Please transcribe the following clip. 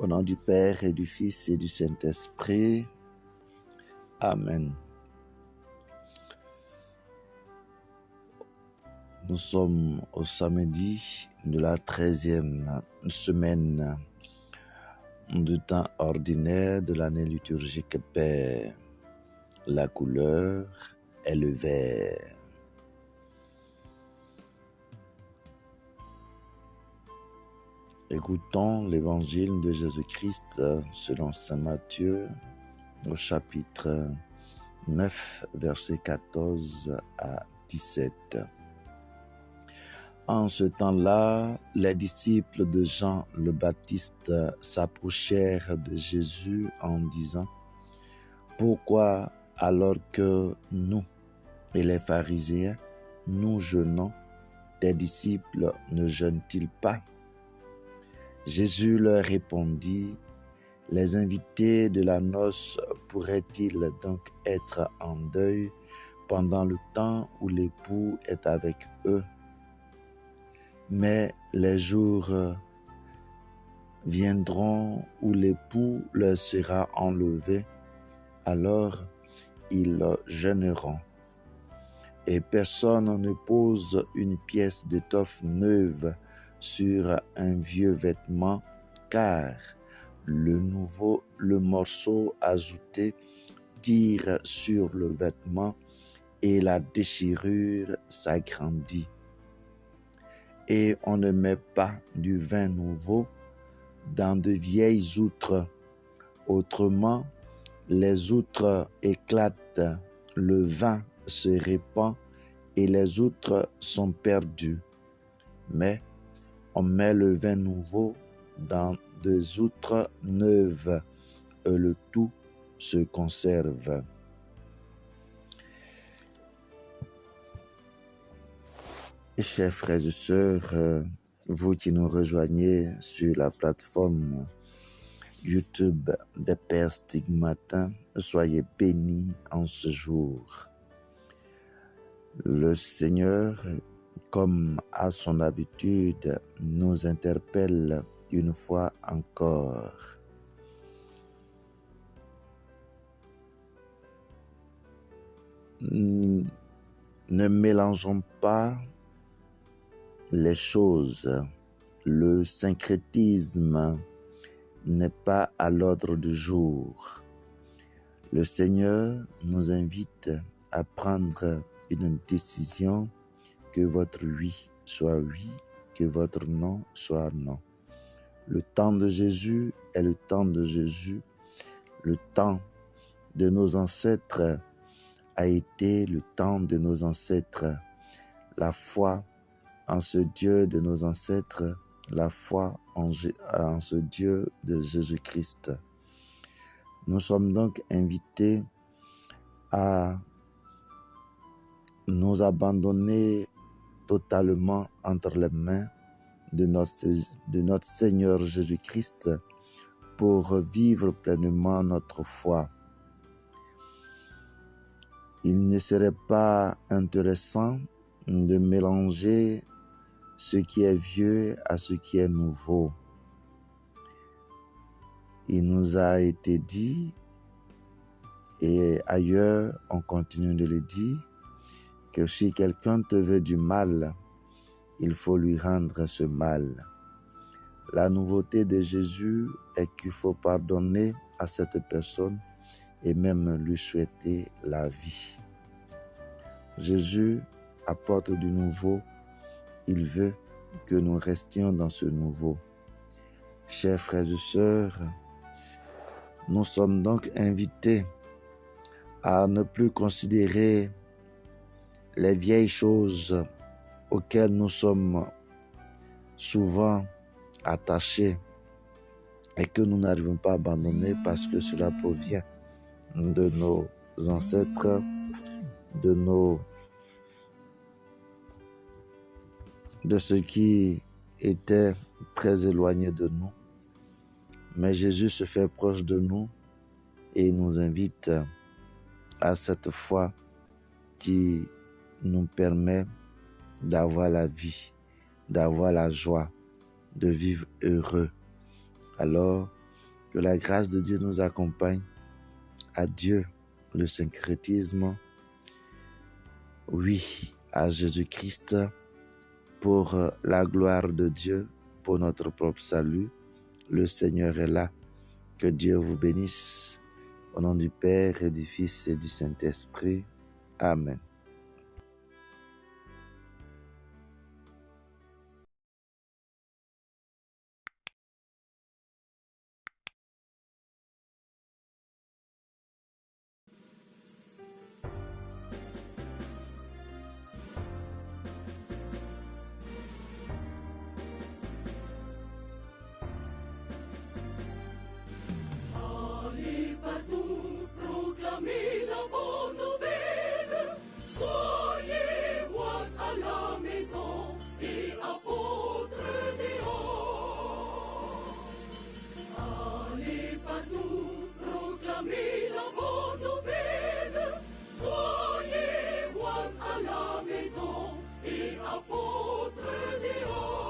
Au nom du Père et du Fils et du Saint-Esprit. Amen. Nous sommes au samedi de la 13e semaine du temps ordinaire de l'année liturgique paix. La couleur est le vert. Écoutons l'évangile de Jésus-Christ selon saint Matthieu au chapitre 9, versets 14 à 17. En ce temps-là, les disciples de Jean le Baptiste s'approchèrent de Jésus en disant : « Pourquoi, alors que nous et les pharisiens, nous jeûnons, tes disciples ne jeûnent-ils pas ?» Jésus leur répondit : « Les invités de la noce pourraient-ils donc être en deuil pendant le temps où l'époux est avec eux ? Mais les jours viendront où l'époux leur sera enlevé, alors ils jeûneront. Et personne ne pose une pièce d'étoffe neuve sur un vieux vêtement, car le morceau ajouté tire sur le vêtement et la déchirure s'agrandit. Et on ne met pas du vin nouveau dans de vieilles outres. Autrement, les outres éclatent, le vin se répand et les outres sont perdues. Mais on met le vin nouveau dans des outres neuves et le tout se conserve. » Chers frères et sœurs, vous qui nous rejoignez sur la plateforme YouTube des Pères Stigmatins, soyez bénis en ce jour. Le Seigneur, comme à son habitude, nous interpelle une fois encore. Ne mélangeons pas les choses. Le syncrétisme n'est pas à l'ordre du jour. Le Seigneur nous invite à prendre une décision, que votre oui soit oui, que votre non soit non. Le temps de Jésus est le temps de Jésus. Le temps de nos ancêtres a été le temps de nos ancêtres. La foi en ce Dieu de nos ancêtres, la foi en ce Dieu de Jésus-Christ. Nous sommes donc invités à nous abandonner totalement entre les mains de notre Seigneur Jésus-Christ pour vivre pleinement notre foi. Il ne serait pas intéressant de mélanger ce qui est vieux à ce qui est nouveau. Il nous a été dit, et ailleurs on continue de le dire, que si quelqu'un te veut du mal, il faut lui rendre ce mal. La nouveauté de Jésus est qu'il faut pardonner à cette personne et même lui souhaiter la vie. Jésus apporte du nouveau. Il veut que nous restions dans ce nouveau. Chers frères et sœurs, nous sommes donc invités à ne plus considérer les vieilles choses auxquelles nous sommes souvent attachés et que nous n'arrivons pas à abandonner parce que cela provient de nos ancêtres, de ce qui était très éloigné de nous. Mais Jésus se fait proche de nous et nous invite à cette foi qui nous permet d'avoir la vie, d'avoir la joie, de vivre heureux. Alors, Que la grâce de Dieu nous accompagne. Adieu le syncrétisme. Oui, à Jésus-Christ, pour la gloire de Dieu, pour notre propre salut. Le Seigneur est là. Que Dieu vous bénisse. Au nom du Père et du Fils et du Saint-Esprit. Amen.